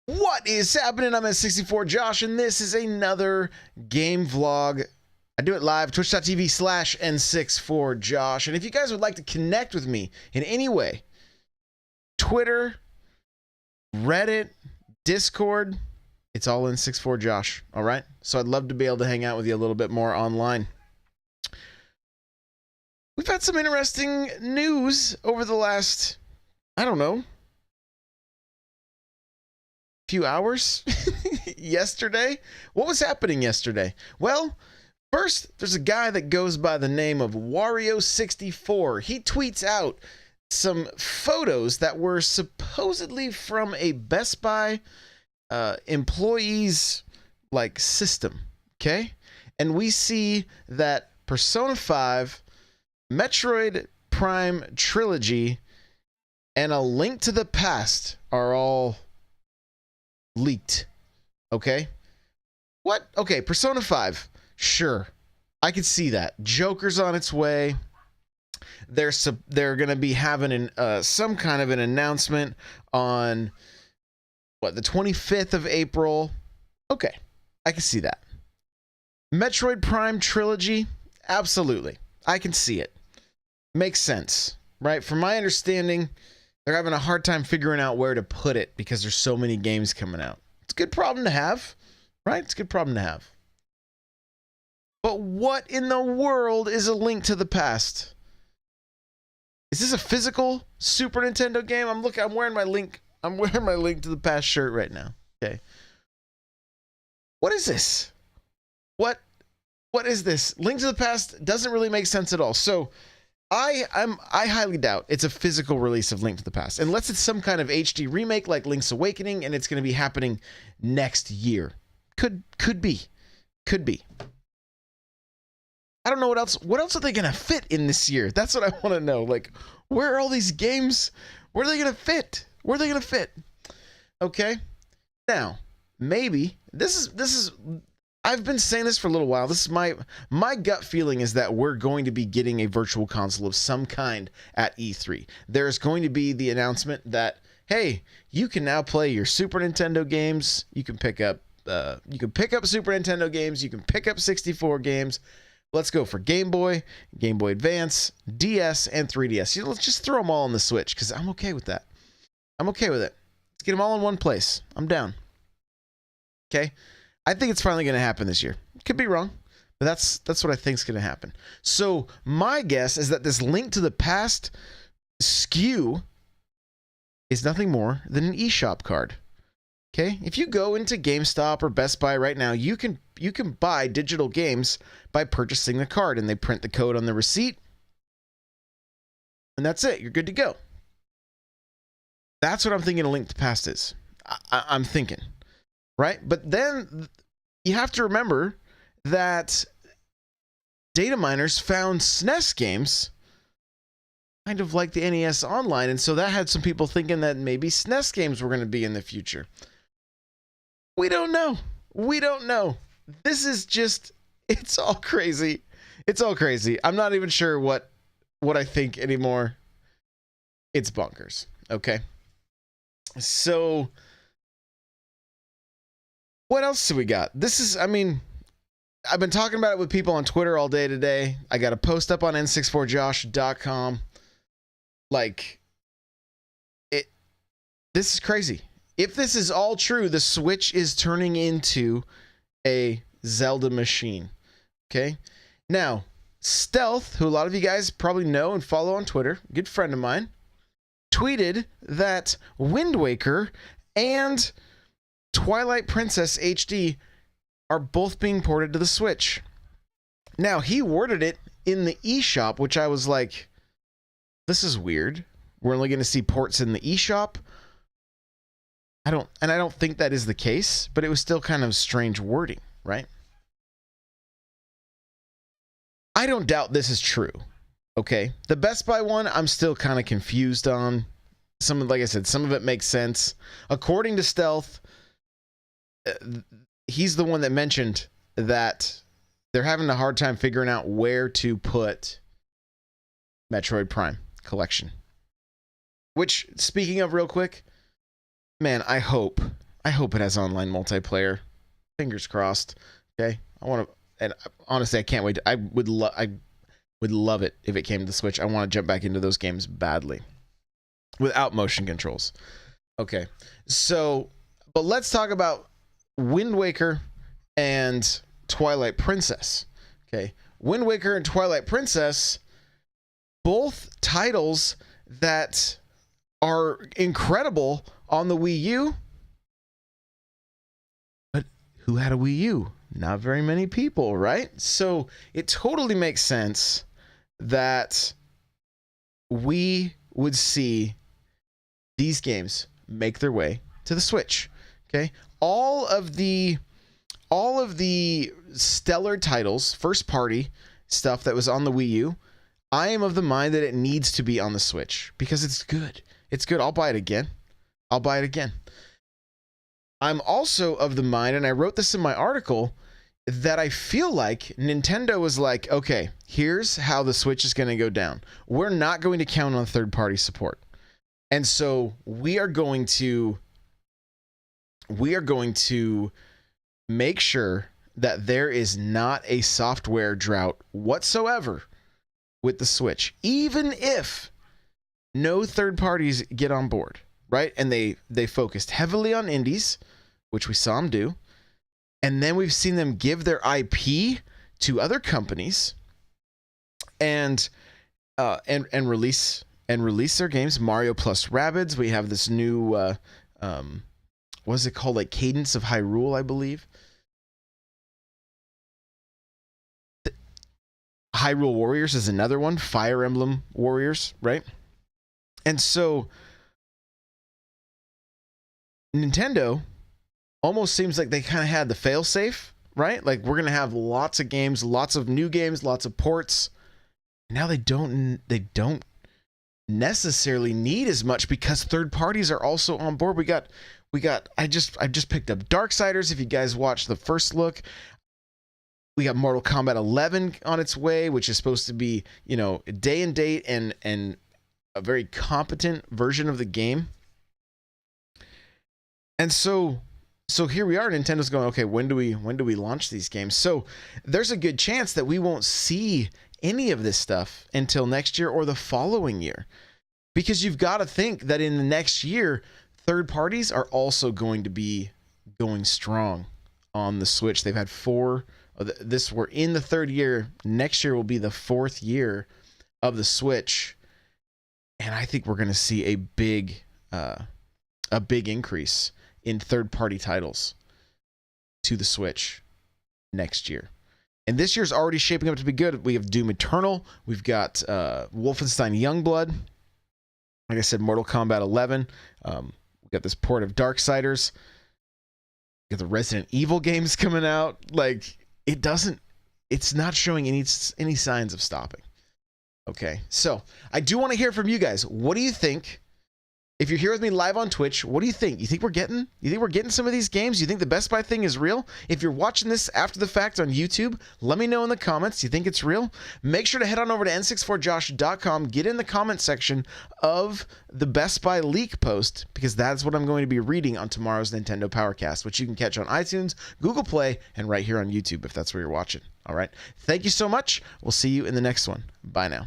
What is happening? I'm N64Josh, and this is another game vlog. I do it live, twitch.tv/N64Josh. And if you guys would like to connect with me in any way, Twitter, Reddit, Discord, it's all N64Josh, all right? So I'd love to be able to hang out with you a little bit more online. We've had some interesting news over the last, I don't know, few hours. Yesterday, what was happening yesterday? Well, first, there's a guy that goes by the name of Wario64. He tweets out some photos that were supposedly from a Best Buy employees like system. Okay, and we see that Persona 5, Metroid Prime Trilogy, and A Link to the Past are all leaked. Okay, what? Okay, Persona 5, sure, I could see that. Joker's on its way. They're gonna be having some kind of an announcement on what, the 25th of April. Okay, I can see that. Metroid Prime Trilogy, absolutely, I can see it. Makes sense, right? From my understanding, they're having a hard time figuring out where to put it because there's so many games coming out. It's a good problem to have, right? It's a good problem to have. But what in the world is A Link to the Past? Is this a physical Super Nintendo game? I'm wearing my Link to the Past shirt right now. Okay. What is this? What is this? Link to the Past doesn't really make sense at all. So I highly doubt it's a physical release of Link to the Past, unless it's some kind of HD remake like Link's Awakening, and it's going to be happening next year. Could be. I don't know what else. What else are they going to fit in this year? That's what I want to know. Like, where are all these games? Where are they going to fit? Where are they going to fit? Okay. Now, maybe this is. I've been saying this for a little while. This is my gut feeling is that we're going to be getting a virtual console of some kind at E3. There's going to be the announcement that, hey, you can now play your Super Nintendo games. You can pick up Super Nintendo games. You can pick up 64 games. Let's go for Game Boy, Game Boy Advance, DS, and 3DS. Let's just throw them all on the Switch because I'm okay with that. I'm okay with it. Let's get them all in one place. I'm down. Okay. I think it's finally going to happen this year. Could be wrong, but that's what I think is going to happen. So my guess is that this Link to the Past SKU is nothing more than an eShop card. Okay, if you go into GameStop or Best Buy right now, you can buy digital games by purchasing the card, and they print the code on the receipt, and that's it. You're good to go. That's what I'm thinking A Link to the Past is. I'm thinking. Right? But then you have to remember that data miners found SNES games kind of like the NES Online, and so that had some people thinking that maybe SNES games were going to be in the future. We don't know. We don't know. This is just, it's all crazy. It's all crazy. I'm not even sure what I think anymore. It's bonkers. Okay? So what else do we got? This is, I mean, I've been talking about it with people on Twitter all day today. I got a post up on N64Josh.com. Like, this is crazy. If this is all true, the Switch is turning into a Zelda machine. Okay? Now, Stealth, who a lot of you guys probably know and follow on Twitter, a good friend of mine, tweeted that Wind Waker and Twilight Princess HD are both being ported to the Switch. Now, he worded it in the eShop, which I was like, this is weird. We're only going to see ports in the eShop. I don't think that is the case, but it was still kind of strange wording, right? I don't doubt this is true. Okay, the Best Buy one, I'm still kind of confused on. Like I said, some of it makes sense. According to Stealth, he's the one that mentioned that they're having a hard time figuring out where to put Metroid Prime Collection. Which, speaking of real quick, man, I hope I hope it has online multiplayer. Fingers crossed. Okay. I want to, and honestly, I can't wait. I would love it if it came to the Switch. I want to jump back into those games badly without motion controls. Okay. So, but let's talk about Wind Waker and Twilight Princess. Okay. Wind Waker and Twilight Princess, both titles that are incredible on the Wii U. But who had a Wii U? Not very many people, right? So it totally makes sense that we would see these games make their way to the Switch. Okay? All of the stellar titles, first party stuff that was on the Wii U, I am of the mind that it needs to be on the Switch because it's good. It's good. I'll buy it again. I'm also of the mind, and I wrote this in my article, that I feel like Nintendo was like, okay, here's how the Switch is going to go down. We're not going to count on third-party support. And so we are going to make sure that there is not a software drought whatsoever with the Switch, even if no third parties get on board, right? And they focused heavily on indies, which we saw them do. And then we've seen them give their IP to other companies and release their games. Mario plus Rabbids. We have this new what is it called? Like Cadence of Hyrule, I believe. Hyrule Warriors is another one. Fire Emblem Warriors, right? And so Nintendo almost seems like they kind of had the failsafe, right? Like we're going to have lots of games, lots of new games, lots of ports. Now they don't necessarily need as much because third parties are also on board. I just picked up Darksiders. If you guys watched the first look, we got Mortal Kombat 11 on its way, which is supposed to be, day and date and a very competent version of the game. And so here we are. Nintendo's going, okay, when do we launch these games? So there's a good chance that we won't see any of this stuff until next year or the following year, because you've got to think that in the next year, third parties are also going to be going strong on the Switch. They've had we're in the third year. Next year will be the fourth year of the Switch, and I think we're going to see a big increase in third-party titles to the Switch next year. And this year's already shaping up to be good. We have Doom Eternal. We've got Wolfenstein Youngblood. Like I said, Mortal Kombat 11. We've got this port of Darksiders. We got the Resident Evil games coming out. Like, it's not showing any signs of stopping. Okay, so I do want to hear from you guys. What do you think? If you're here with me live on Twitch, what do you think? You think we're getting some of these games? You think the Best Buy thing is real? If you're watching this after the fact on YouTube, let me know in the comments. You think it's real? Make sure to head on over to N64Josh.com. Get in the comment section of the Best Buy leak post, because that's what I'm going to be reading on tomorrow's Nintendo Powercast, which you can catch on iTunes, Google Play, and right here on YouTube if that's where you're watching. All right. Thank you so much. We'll see you in the next one. Bye now.